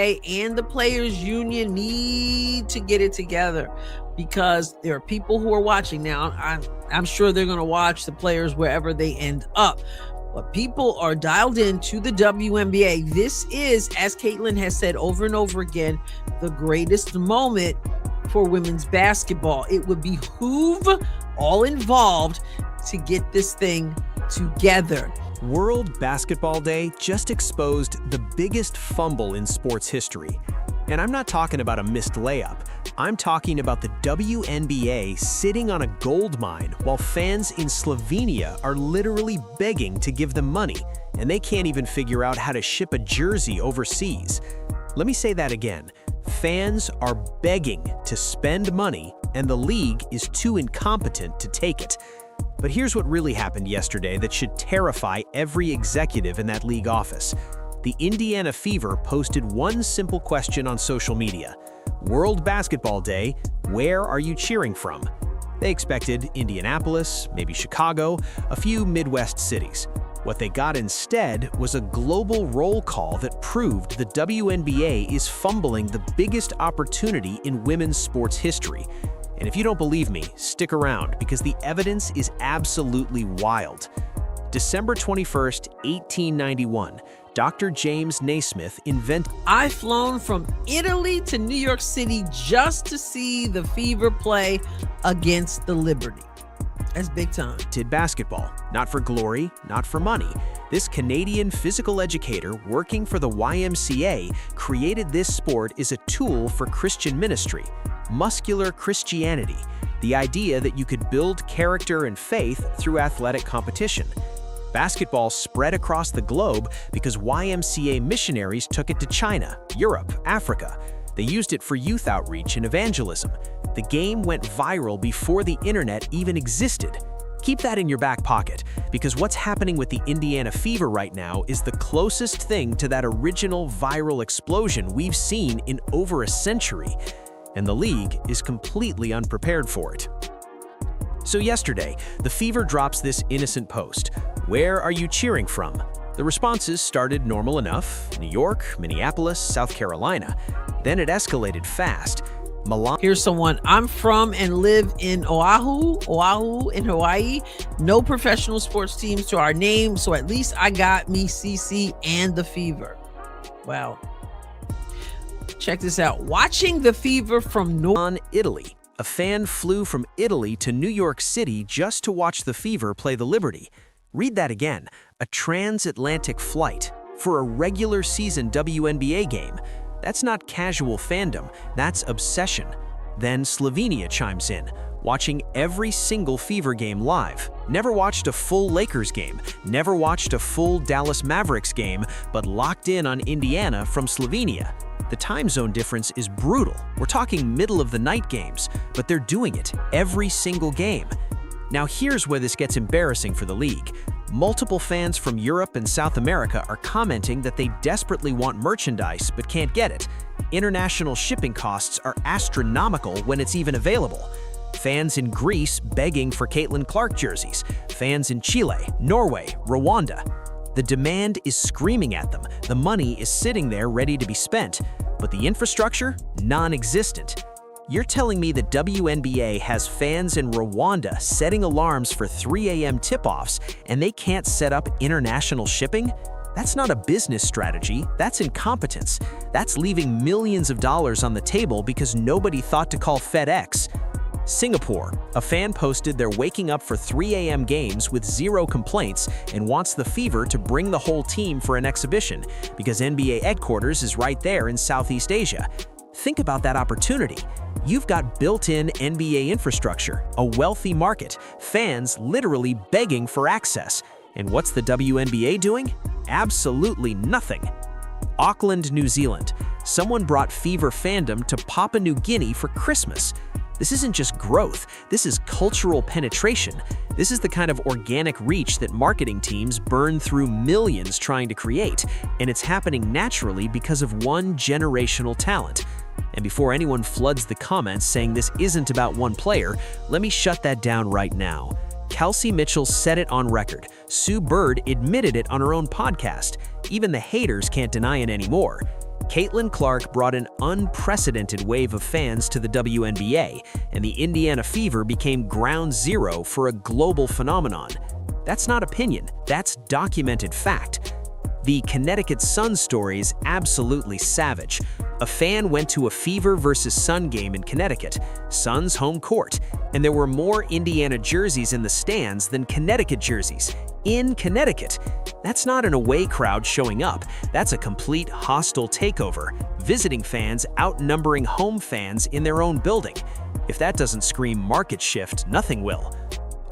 And the players union need to get it together, because there are people who are watching now. I'm sure they're going to watch the players wherever they end up, but people are dialed into the WNBA. This is, as Caitlin has said over and over again, the greatest moment for women's basketball. It would behoove all involved to get this thing together. World Basketball Day just exposed the biggest fumble in sports history. And I'm not talking about a missed layup. I'm talking about the WNBA sitting on a gold mine while fans in Slovenia are literally begging to give them money, and they can't even figure out how to ship a jersey overseas. Let me say that again. Fans are begging to spend money, and the league is too incompetent to take it. But here's what really happened yesterday that should terrify every executive in that league office. The Indiana Fever posted one simple question on social media. World Basketball Day, where are you cheering from? They expected Indianapolis, maybe Chicago, a few Midwest cities. What they got instead was a global roll call that proved the WNBA is fumbling the biggest opportunity in women's sports history. And if you don't believe me, stick around, because the evidence is absolutely wild. December 21st, 1891, Dr. James Naismith invented... I've flown from Italy to New York City just to see the Fever play against the Liberty. That's big time. ...did basketball, not for glory, not for money. This Canadian physical educator working for the YMCA created this sport as a tool for Christian ministry. Muscular Christianity, the idea that you could build character and faith through athletic competition. Basketball spread across the globe because YMCA missionaries took it to China, Europe, Africa. They used it for youth outreach and evangelism. The game went viral before the internet even existed. Keep that in your back pocket, because what's happening with the Indiana Fever right now is the closest thing to that original viral explosion we've seen in over a century. And the league is completely unprepared for it. So yesterday, the Fever drops this innocent post. Where are you cheering from? The responses started normal enough: New York, Minneapolis, South Carolina. Then it escalated fast. Here's someone: I'm from and live in Oahu in Hawaii. No professional sports teams to our name, so at least I got me CC and the Fever. Wow. Check this out. Watching the Fever from Italy. A fan flew from Italy to New York City just to watch the Fever play the Liberty. Read that again. A transatlantic flight for a regular season WNBA game. That's not casual fandom, that's obsession. Then Slovenia chimes in, watching every single Fever game live. Never watched a full Lakers game, never watched a full Dallas Mavericks game, but locked in on Indiana from Slovenia. The time zone difference is brutal. We're talking middle of the night games, but they're doing it every single game. Now here's where this gets embarrassing for the league. Multiple fans from Europe and South America are commenting that they desperately want merchandise but can't get it. International shipping costs are astronomical when it's even available. Fans in Greece begging for Caitlin Clark jerseys. Fans in Chile, Norway, Rwanda. The demand is screaming at them. The money is sitting there ready to be spent, but the infrastructure, non-existent. You're telling me the WNBA has fans in Rwanda setting alarms for 3 a.m. tip-offs and they can't set up international shipping? That's not a business strategy, that's incompetence. That's leaving millions of dollars on the table because nobody thought to call FedEx. Singapore, a fan posted they're waking up for 3 a.m. games with 0 complaints and wants the Fever to bring the whole team for an exhibition because NBA headquarters is right there in Southeast Asia. Think about that opportunity. You've got built-in NBA infrastructure, a wealthy market, fans literally begging for access. And what's the WNBA doing? Absolutely nothing. Auckland, New Zealand. Someone brought Fever fandom to Papua New Guinea for Christmas. This isn't just growth, this is cultural penetration. This is the kind of organic reach that marketing teams burn through millions trying to create, and it's happening naturally because of one generational talent. And before anyone floods the comments saying this isn't about one player, let me shut that down right now. Kelsey Mitchell said it on record. Sue Bird admitted it on her own podcast. Even the haters can't deny it anymore. Caitlin Clark brought an unprecedented wave of fans to the WNBA, and the Indiana Fever became ground zero for a global phenomenon. That's not opinion, that's documented fact. The Connecticut Sun story is absolutely savage. A fan went to a Fever versus Sun game in Connecticut, Sun's home court, and there were more Indiana jerseys in the stands than Connecticut jerseys. In Connecticut. That's not an away crowd showing up, that's a complete hostile takeover, visiting fans outnumbering home fans in their own building. If that doesn't scream market shift, nothing will.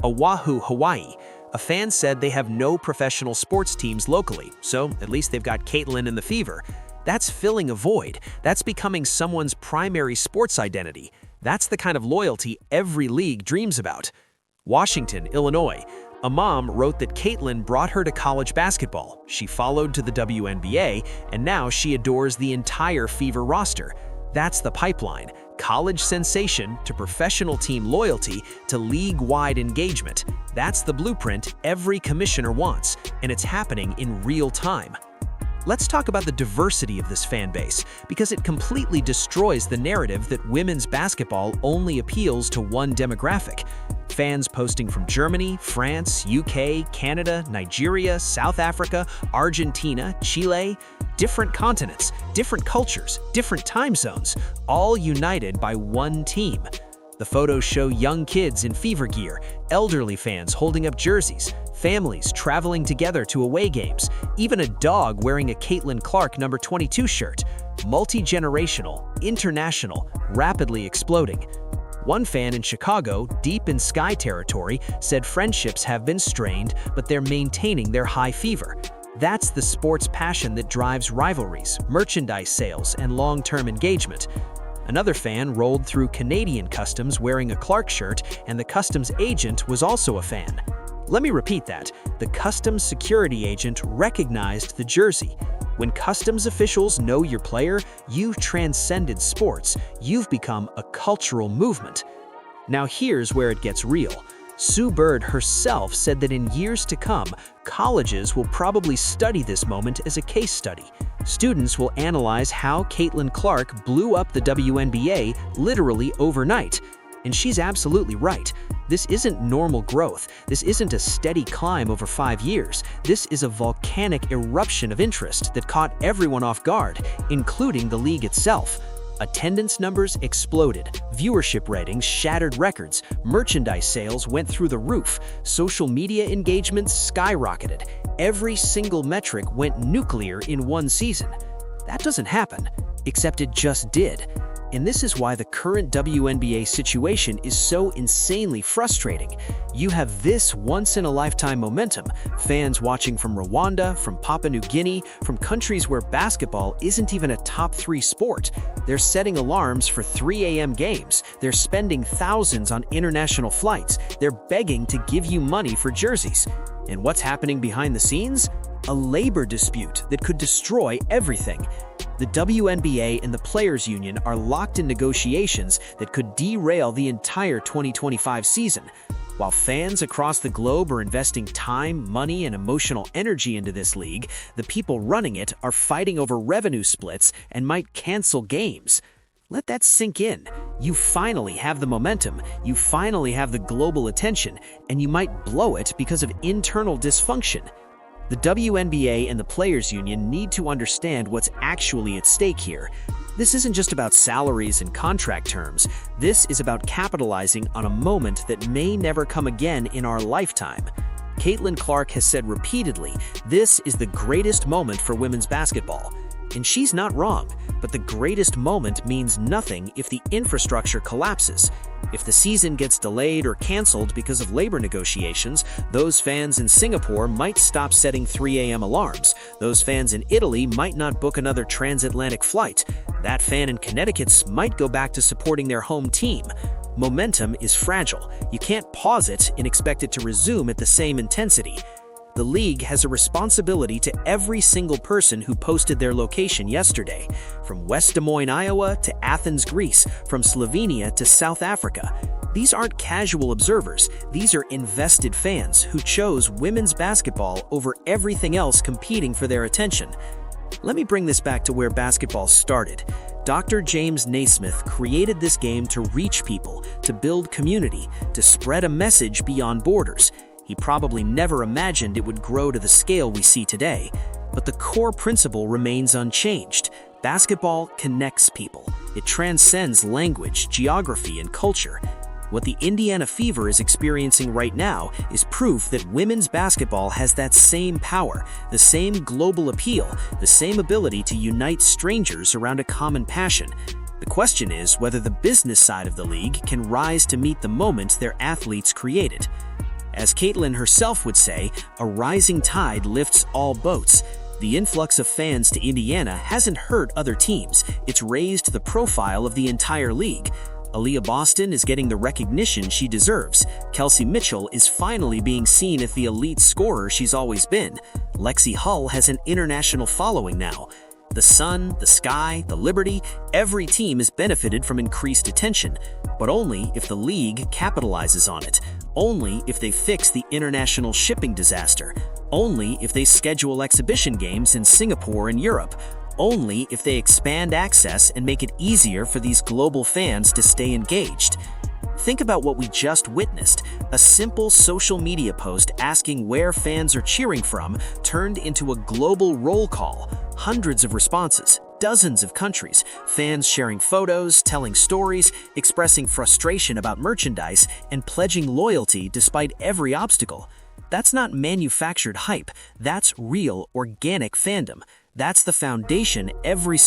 Oahu, Hawaii. A fan said they have no professional sports teams locally, so at least they've got Caitlin and the Fever. That's filling a void. That's becoming someone's primary sports identity. That's the kind of loyalty every league dreams about. Washington, Illinois. A mom wrote that Caitlin brought her to college basketball. She followed to the WNBA, and now she adores the entire Fever roster. That's the pipeline. College sensation to professional team loyalty to league-wide engagement. That's the blueprint every commissioner wants, and it's happening in real time. Let's talk about the diversity of this fan base, because it completely destroys the narrative that women's basketball only appeals to one demographic. Fans posting from Germany, France, UK, Canada, Nigeria, South Africa, Argentina, Chile, different continents, different cultures, different time zones, all united by one team. The photos show young kids in Fever gear, elderly fans holding up jerseys, families traveling together to away games, even a dog wearing a Caitlin Clark number 22 shirt. Multi-generational, international, rapidly exploding. One fan in Chicago, deep in Sky territory, said friendships have been strained, but they're maintaining their high fever. That's the sports passion that drives rivalries, merchandise sales, and long-term engagement. Another fan rolled through Canadian customs wearing a Clark shirt, and the customs agent was also a fan. Let me repeat that. The customs security agent recognized the jersey. When customs officials know your player, you've transcended sports. You've become a cultural movement. Now here's where it gets real. Sue Bird herself said that in years to come, colleges will probably study this moment as a case study. Students will analyze how Caitlin Clark blew up the WNBA literally overnight. And she's absolutely right. This isn't normal growth. This isn't a steady climb over 5 years. This is a volcanic eruption of interest that caught everyone off guard, including the league itself. Attendance numbers exploded, viewership ratings shattered records, merchandise sales went through the roof, social media engagements skyrocketed. Every single metric went nuclear in one season. That doesn't happen, except it just did. And this is why the current WNBA situation is so insanely frustrating. You have this once-in-a-lifetime momentum, fans watching from Rwanda, from Papua New Guinea, from countries where basketball isn't even a top 3 sport. They're setting alarms for 3 a.m. games. They're spending thousands on international flights. They're begging to give you money for jerseys. And what's happening behind the scenes? A labor dispute that could destroy everything. The WNBA and the Players Union are locked in negotiations that could derail the entire 2025 season. While fans across the globe are investing time, money, and emotional energy into this league, the people running it are fighting over revenue splits and might cancel games. Let that sink in. You finally have the momentum, you finally have the global attention, and you might blow it because of internal dysfunction. The WNBA and the Players Union need to understand what's actually at stake here. This isn't just about salaries and contract terms. This is about capitalizing on a moment that may never come again in our lifetime. Caitlin Clark has said repeatedly, this is the greatest moment for women's basketball. And she's not wrong, but the greatest moment means nothing if the infrastructure collapses. If the season gets delayed or canceled because of labor negotiations, those fans in Singapore might stop setting 3 a.m. alarms. Those fans in Italy might not book another transatlantic flight. That fan in Connecticut might go back to supporting their home team. Momentum is fragile. You can't pause it and expect it to resume at the same intensity. The league has a responsibility to every single person who posted their location yesterday, from West Des Moines, Iowa to Athens, Greece, from Slovenia to South Africa. These aren't casual observers, these are invested fans who chose women's basketball over everything else competing for their attention. Let me bring this back to where basketball started. Dr. James Naismith created this game to reach people, to build community, to spread a message beyond borders. He probably never imagined it would grow to the scale we see today. But the core principle remains unchanged. Basketball connects people. It transcends language, geography, and culture. What the Indiana Fever is experiencing right now is proof that women's basketball has that same power, the same global appeal, the same ability to unite strangers around a common passion. The question is whether the business side of the league can rise to meet the moment their athletes created. As Caitlin herself would say, a rising tide lifts all boats. The influx of fans to Indiana hasn't hurt other teams, it's raised the profile of the entire league. Aaliyah Boston is getting the recognition she deserves. Kelsey Mitchell is finally being seen as the elite scorer she's always been. Lexi Hull has an international following now. The Sun, the Sky, the Liberty, every team has benefited from increased attention, but only if the league capitalizes on it. Only if they fix the international shipping disaster. Only if they schedule exhibition games in Singapore and Europe. Only if they expand access and make it easier for these global fans to stay engaged. Think about what we just witnessed. A simple social media post asking where fans are cheering from turned into a global roll call. Hundreds of responses, dozens of countries, fans sharing photos, telling stories, expressing frustration about merchandise, and pledging loyalty despite every obstacle. That's not manufactured hype. That's real, organic fandom. That's the foundation every